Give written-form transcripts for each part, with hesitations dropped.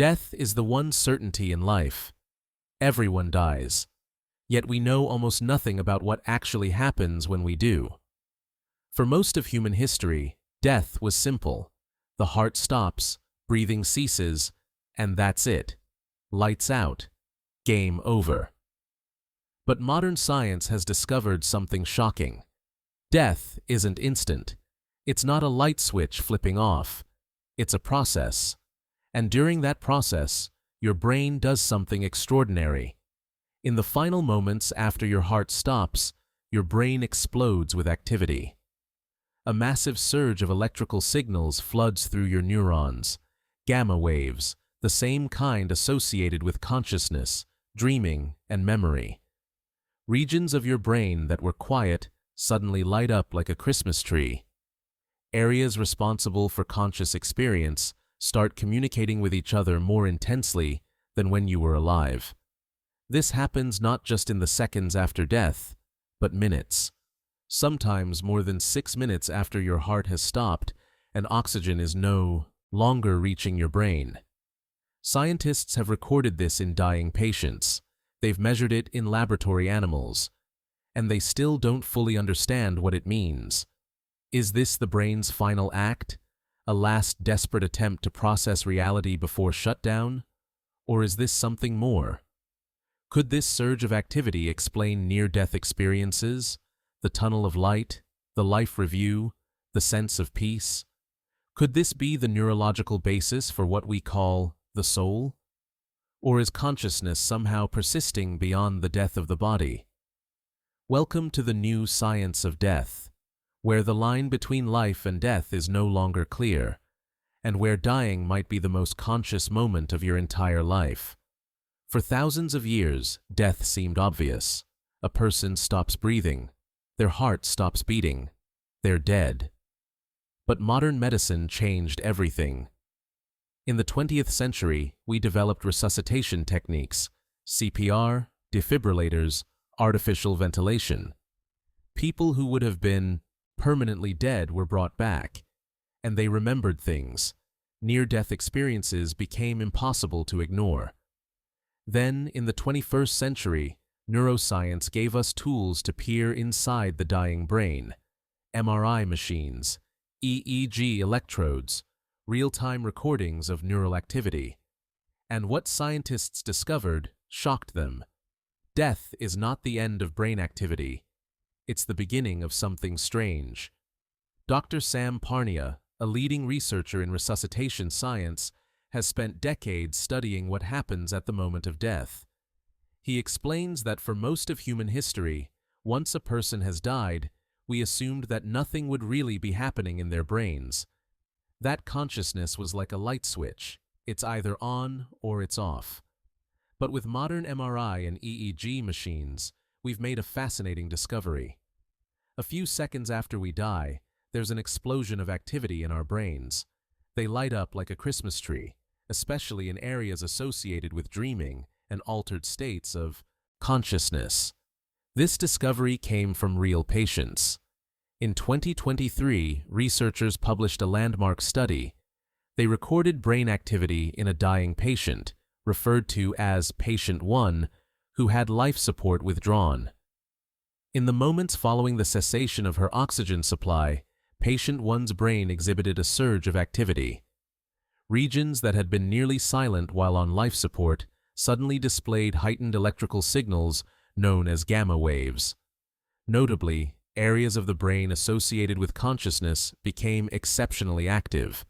Death is the one certainty in life. Everyone dies. Yet we know almost nothing about what actually happens when we do. For most of human history, death was simple. The heart stops, breathing ceases, and that's it. Lights out. Game over. But modern science has discovered something shocking. Death isn't instant. It's not a light switch flipping off. It's a process. And during that process, your brain does something extraordinary. In the final moments after your heart stops, your brain explodes with activity. A massive surge of electrical signals floods through your neurons, gamma waves, the same kind associated with consciousness, dreaming, and memory. Regions of your brain that were quiet suddenly light up like a Christmas tree. Areas responsible for conscious experience start communicating with each other more intensely than when you were alive. This happens not just in the seconds after death, but minutes. Sometimes more than 6 minutes after your heart has stopped and oxygen is no longer reaching your brain. Scientists have recorded this in dying patients. They've measured it in laboratory animals. And they still don't fully understand what it means. Is this the brain's final act? A last desperate attempt to process reality before shutdown? Or is this something more? Could this surge of activity explain near-death experiences, the tunnel of light, the life review, the sense of peace? Could this be the neurological basis for what we call the soul? Or is consciousness somehow persisting beyond the death of the body? Welcome to the new science of death, where the line between life and death is no longer clear, and where dying might be the most conscious moment of your entire life. For thousands of years, death seemed obvious. A person stops breathing. Their heart stops beating. They're dead. But modern medicine changed everything. In the 20th century, we developed resuscitation techniques, CPR, defibrillators, artificial ventilation. People who would have been permanently dead were brought back, and they remembered things. Near-death experiences became impossible to ignore. Then, in the 21st century, neuroscience gave us tools to peer inside the dying brain. MRI machines, EEG electrodes, real-time recordings of neural activity. And what scientists discovered shocked them. Death is not the end of brain activity. It's the beginning of something strange. Dr. Sam Parnia, a leading researcher in resuscitation science, has spent decades studying what happens at the moment of death. He explains that for most of human history, once a person has died, we assumed that nothing would really be happening in their brains. That consciousness was like a light switch. It's either on or it's off. But with modern MRI and EEG machines, we've made a fascinating discovery. A few seconds after we die, there's an explosion of activity in our brains. They light up like a Christmas tree, especially in areas associated with dreaming and altered states of consciousness. This discovery came from real patients. In 2023, researchers published a landmark study. They recorded brain activity in a dying patient, referred to as Patient 1, who had life support withdrawn. In the moments following the cessation of her oxygen supply, Patient 1's brain exhibited a surge of activity. Regions that had been nearly silent while on life support suddenly displayed heightened electrical signals known as gamma waves. Notably, areas of the brain associated with consciousness became exceptionally active.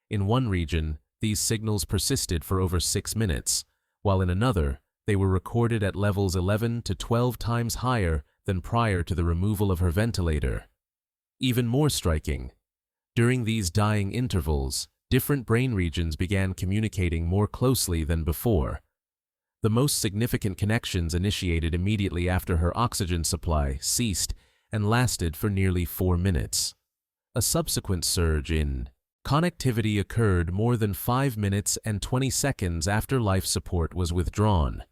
In one region, these signals persisted for over 6 minutes, while in another, they were recorded at levels 11 to 12 times higher than prior to the removal of her ventilator. Even more striking, during these dying intervals, different brain regions began communicating more closely than before. The most significant connections initiated immediately after her oxygen supply ceased and lasted for nearly 4 minutes. A subsequent surge in connectivity occurred more than 5 minutes and 20 seconds after life support was withdrawn.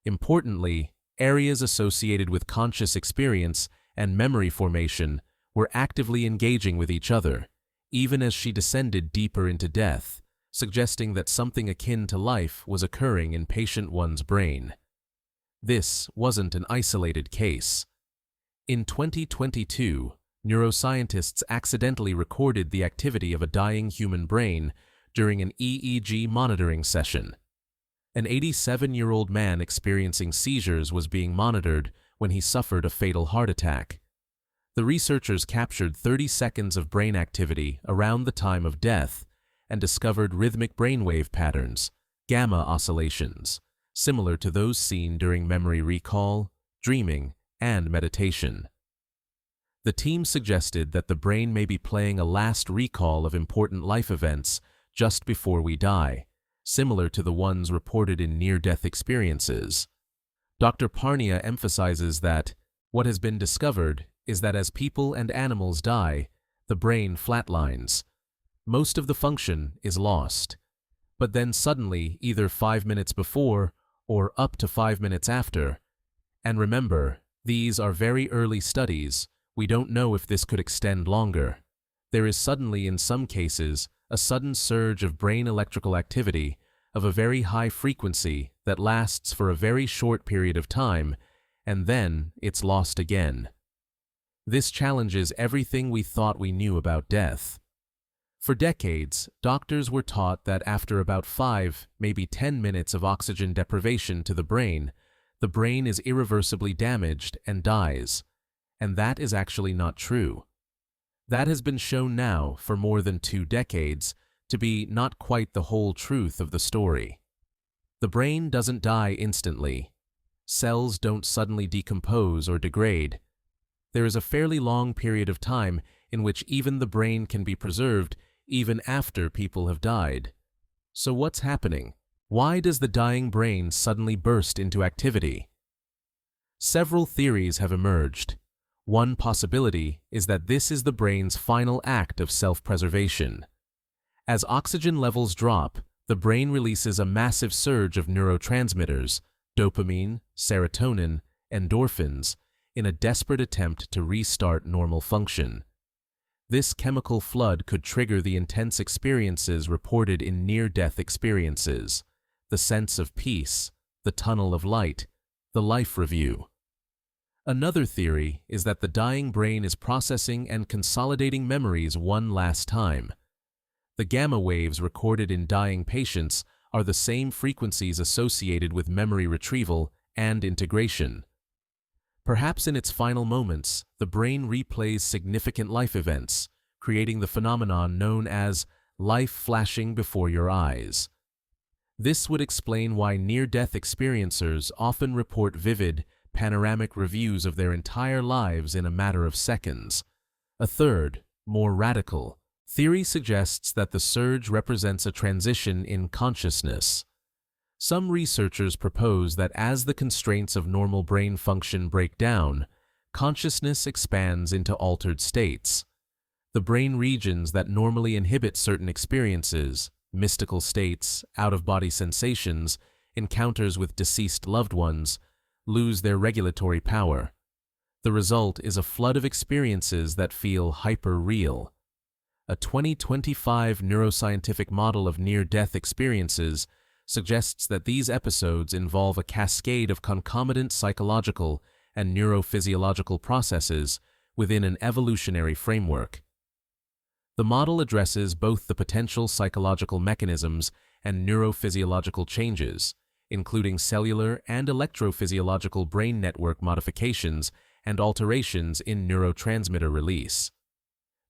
Importantly, areas associated with conscious experience and memory formation were actively engaging with each other, even as she descended deeper into death, suggesting that something akin to life was occurring in patient one's brain. This wasn't an isolated case. In 2022, neuroscientists accidentally recorded the activity of a dying human brain during an EEG monitoring session. An 87-year-old man experiencing seizures was being monitored when he suffered a fatal heart attack. The researchers captured 30 seconds of brain activity around the time of death and discovered rhythmic brainwave patterns, gamma oscillations, similar to those seen during memory recall, dreaming, and meditation. The team suggested that the brain may be playing a last recall of important life events just before we die, similar to the ones reported in near-death experiences. Dr. Parnia emphasizes that what has been discovered is that as people and animals die, the brain flatlines. Most of the function is lost. But then suddenly, either 5 minutes before or up to 5 minutes after, and remember, these are very early studies, we don't know if this could extend longer. There is suddenly, in some cases, a sudden surge of brain electrical activity of a very high frequency that lasts for a very short period of time, and then it's lost again. This challenges everything we thought we knew about death. For decades, doctors were taught that after about 5, maybe 10 minutes of oxygen deprivation to the brain is irreversibly damaged and dies, and that is actually not true. That has been shown now for more than 2 decades to be not quite the whole truth of the story. The brain doesn't die instantly. Cells don't suddenly decompose or degrade. There is a fairly long period of time in which even the brain can be preserved even after people have died. So what's happening? Why does the dying brain suddenly burst into activity? Several theories have emerged. One possibility is that this is the brain's final act of self-preservation. As oxygen levels drop, the brain releases a massive surge of neurotransmitters, dopamine, serotonin, endorphins, in a desperate attempt to restart normal function. This chemical flood could trigger the intense experiences reported in near-death experiences, the sense of peace, the tunnel of light, the life review. Another theory is that the dying brain is processing and consolidating memories one last time. The gamma waves recorded in dying patients are the same frequencies associated with memory retrieval and integration. Perhaps in its final moments, the brain replays significant life events, creating the phenomenon known as life flashing before your eyes. This would explain why near-death experiencers often report vivid, panoramic reviews of their entire lives in a matter of seconds. A third, more radical, theory suggests that the surge represents a transition in consciousness. Some researchers propose that as the constraints of normal brain function break down, consciousness expands into altered states. The brain regions that normally inhibit certain experiences, mystical states, out-of-body sensations, encounters with deceased loved ones, lose their regulatory power. The result is a flood of experiences that feel hyper-real. A 2025 neuroscientific model of near-death experiences suggests that these episodes involve a cascade of concomitant psychological and neurophysiological processes within an evolutionary framework. The model addresses both the potential psychological mechanisms and neurophysiological changes, including cellular and electrophysiological brain network modifications and alterations in neurotransmitter release.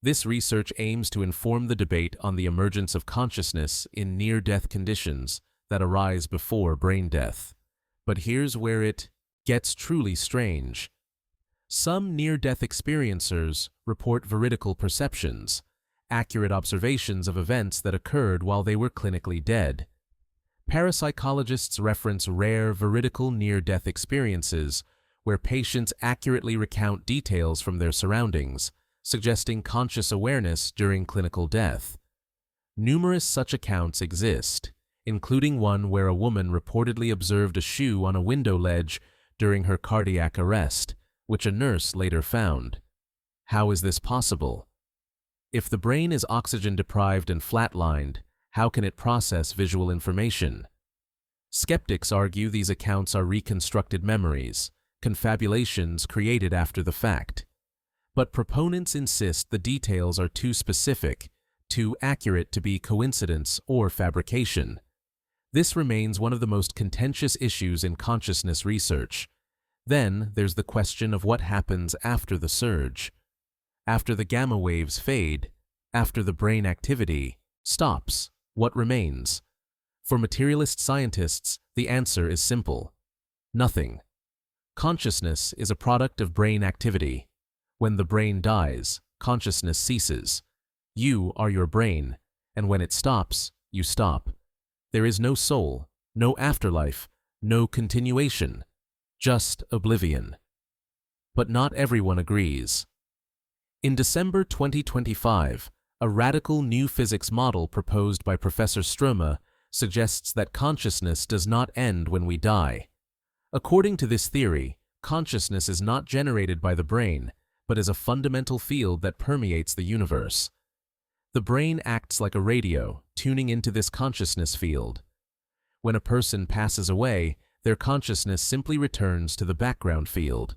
This research aims to inform the debate on the emergence of consciousness in near-death conditions that arise before brain death. But here's where it gets truly strange. Some near-death experiencers report veridical perceptions, accurate observations of events that occurred while they were clinically dead. Parapsychologists reference rare veridical near-death experiences where patients accurately recount details from their surroundings, suggesting conscious awareness during clinical death. Numerous such accounts exist, including one where a woman reportedly observed a shoe on a window ledge during her cardiac arrest, which a nurse later found. How is this possible? If the brain is oxygen-deprived and flatlined, How can it process visual information? Skeptics argue these accounts are reconstructed memories, confabulations created after the fact. But proponents insist the details are too specific, too accurate to be coincidence or fabrication. This remains one of the most contentious issues in consciousness research. Then there's the question of what happens after the surge. After the gamma waves fade, after the brain activity stops, what remains? For materialist scientists, the answer is simple: nothing. Consciousness is a product of brain activity. When the brain dies, consciousness ceases. You are your brain, and when it stops, you stop. There is no soul, no afterlife, no continuation, just oblivion. But not everyone agrees. In December 2025, a radical new physics model proposed by Professor Ströme suggests that consciousness does not end when we die. According to this theory, consciousness is not generated by the brain, but is a fundamental field that permeates the universe. The brain acts like a radio, tuning into this consciousness field. When a person passes away, their consciousness simply returns to the background field.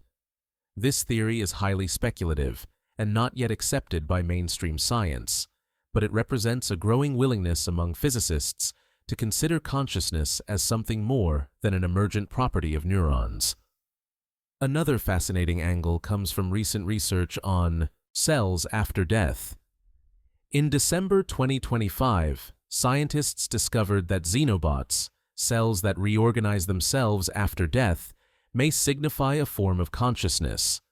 This theory is highly speculative and not yet accepted by mainstream science, but it represents a growing willingness among physicists to consider consciousness as something more than an emergent property of neurons. Another fascinating angle comes from recent research on cells after death. In December 2025, scientists discovered that xenobots, cells that reorganize themselves after death, may signify a form of consciousness.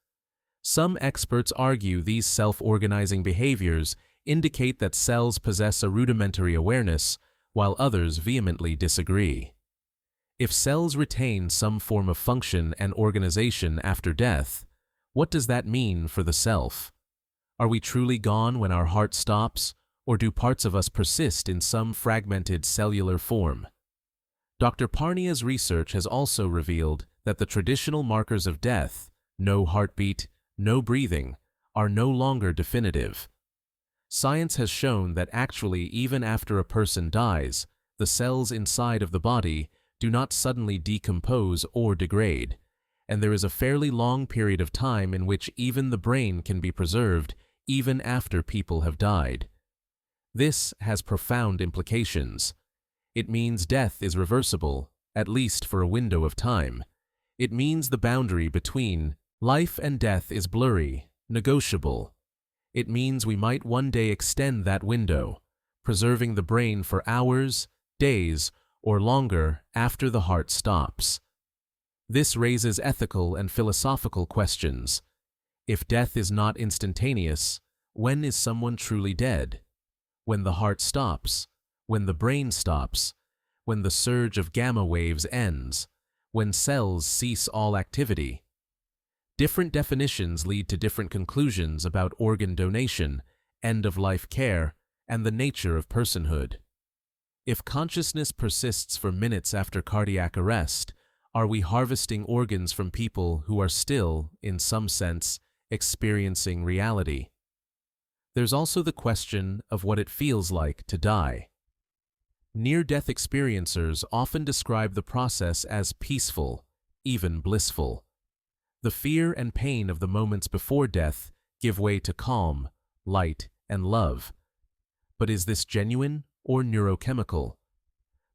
Some experts argue these self-organizing behaviors indicate that cells possess a rudimentary awareness, while others vehemently disagree. If cells retain some form of function and organization after death, what does that mean for the self? Are we truly gone when our heart stops, or do parts of us persist in some fragmented cellular form? Dr. Parnia's research has also revealed that the traditional markers of death, no heartbeat, no breathing, are no longer definitive. Science has shown that actually even after a person dies, the cells inside of the body do not suddenly decompose or degrade, and there is a fairly long period of time in which even the brain can be preserved even after people have died. This has profound implications. It means death is reversible, at least for a window of time. It means the boundary between life and death is blurry, negotiable. It means we might one day extend that window, preserving the brain for hours, days, or longer after the heart stops. This raises ethical and philosophical questions. If death is not instantaneous, when is someone truly dead? When the heart stops, when the brain stops, when the surge of gamma waves ends, when cells cease all activity. Different definitions lead to different conclusions about organ donation, end-of-life care, and the nature of personhood. If consciousness persists for minutes after cardiac arrest, are we harvesting organs from people who are still, in some sense, experiencing reality? There's also the question of what it feels like to die. Near-death experiencers often describe the process as peaceful, even blissful. The fear and pain of the moments before death give way to calm, light, and love. But is this genuine or neurochemical?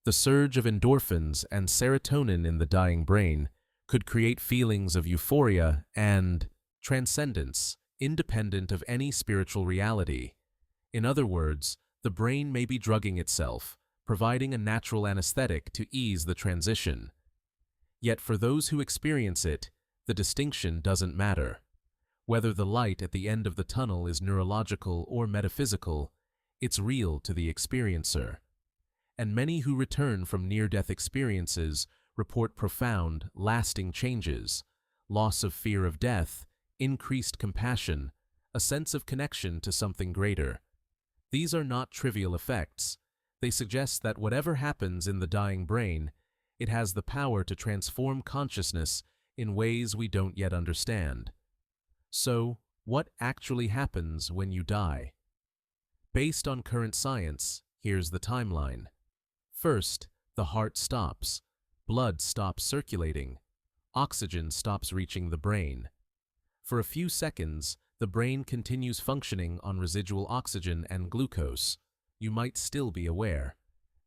The surge of endorphins and serotonin in the dying brain could create feelings of euphoria and transcendence, independent of any spiritual reality. In other words, the brain may be drugging itself, providing a natural anesthetic to ease the transition. Yet for those who experience it, the distinction doesn't matter. Whether the light at the end of the tunnel is neurological or metaphysical, it's real to the experiencer. And many who return from near-death experiences report profound, lasting changes: loss of fear of death, increased compassion, a sense of connection to something greater. These are not trivial effects. They suggest that whatever happens in the dying brain, it has the power to transform consciousness in ways we don't yet understand. So, what actually happens when you die? Based on current science, Here's the timeline. First, the heart stops. Blood stops circulating. Oxygen stops reaching the brain. For a few seconds, the brain continues functioning on residual oxygen and glucose. You might still be aware.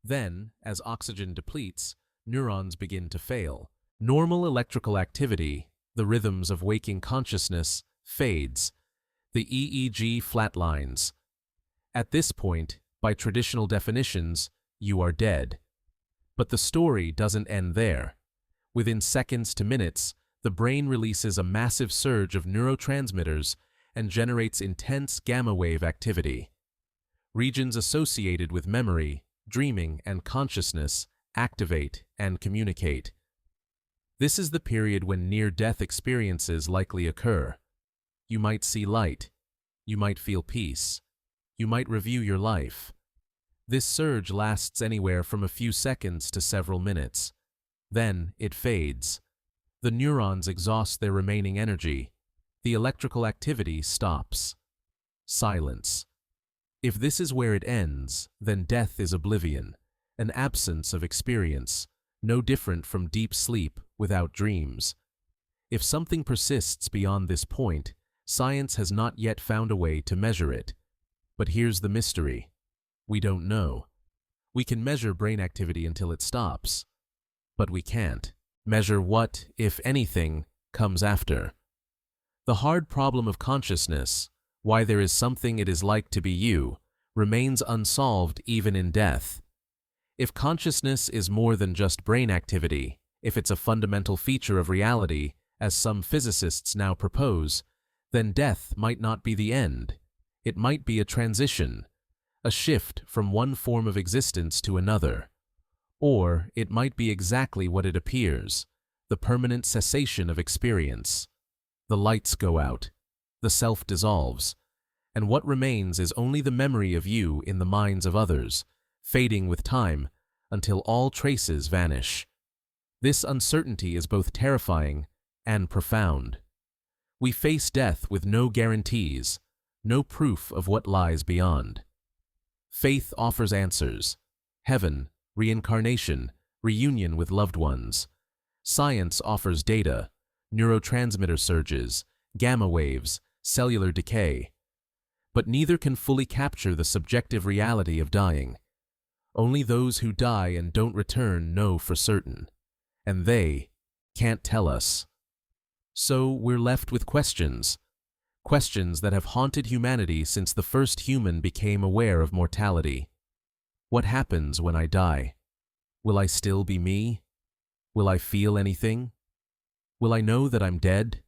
Then, as oxygen depletes, neurons begin to fail. Normal electrical activity, the rhythms of waking consciousness, fades. The EEG flatlines. At this point, by traditional definitions, you are dead. But the story doesn't end there. Within seconds to minutes, the brain releases a massive surge of neurotransmitters and generates intense gamma-wave activity. Regions associated with memory, dreaming, and consciousness activate and communicate. This is the period when near-death experiences likely occur. You might see light. You might feel peace. You might review your life. This surge lasts anywhere from a few seconds to several minutes. Then it fades. The neurons exhaust their remaining energy. The electrical activity stops. Silence. If this is where it ends, then death is oblivion, an absence of experience, no different from deep sleep without dreams. If something persists beyond this point, science has not yet found a way to measure it. But here's the mystery. We don't know. We can measure brain activity until it stops. But we can't measure what, if anything, comes after. The hard problem of consciousness, why there is something it is like to be you, remains unsolved even in death. If consciousness is more than just brain activity, if it's a fundamental feature of reality, as some physicists now propose, then death might not be the end. It might be a transition, a shift from one form of existence to another. Or it might be exactly what it appears, the permanent cessation of experience. The lights go out, the self dissolves, and what remains is only the memory of you in the minds of others, fading with time until all traces vanish. This uncertainty is both terrifying and profound. We face death with no guarantees, no proof of what lies beyond. Faith offers answers: heaven, reincarnation, reunion with loved ones. Science offers data, neurotransmitter surges, gamma waves, cellular decay. But neither can fully capture the subjective reality of dying. Only those who die and don't return know for certain, and they can't tell us. So we're left with questions that have haunted humanity since the first human became aware of mortality. What happens when I die? Will I still be me? Will I feel anything? Will I know that I'm dead?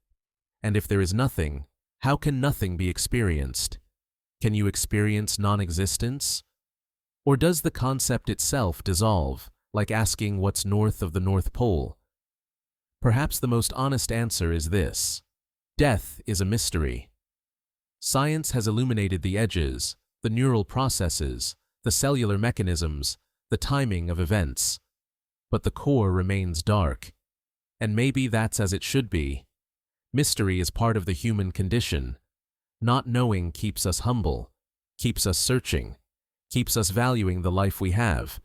And if there is nothing, how can nothing be experienced? Can you experience non-existence? Or does the concept itself dissolve, like asking what's north of the North Pole? Perhaps the most honest answer is this: death is a mystery. Science has illuminated the edges, the neural processes, the cellular mechanisms, the timing of events. But the core remains dark. And maybe that's as it should be. Mystery is part of the human condition. Not knowing keeps us humble, keeps us searching, keeps us valuing the life we have.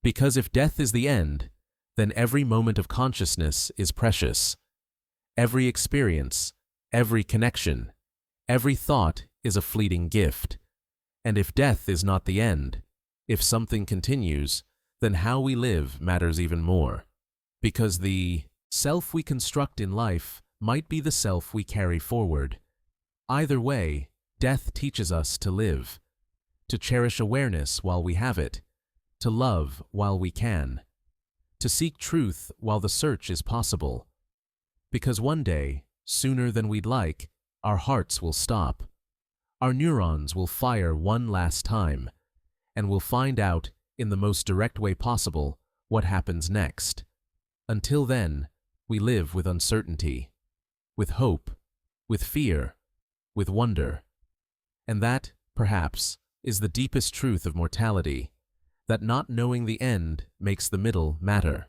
Because if death is the end, then every moment of consciousness is precious. Every experience, every connection, every thought is a fleeting gift. And if death is not the end, if something continues, then how we live matters even more. Because the self we construct in life might be the self we carry forward. Either way, death teaches us to live, to cherish awareness while we have it, to love while we can, to seek truth while the search is possible. Because one day, sooner than we'd like, our hearts will stop. Our neurons will fire one last time, and we'll find out, in the most direct way possible, what happens next. Until then, we live with uncertainty, with hope, with fear, with wonder. And that, perhaps, is the deepest truth of mortality, that not knowing the end makes the middle matter.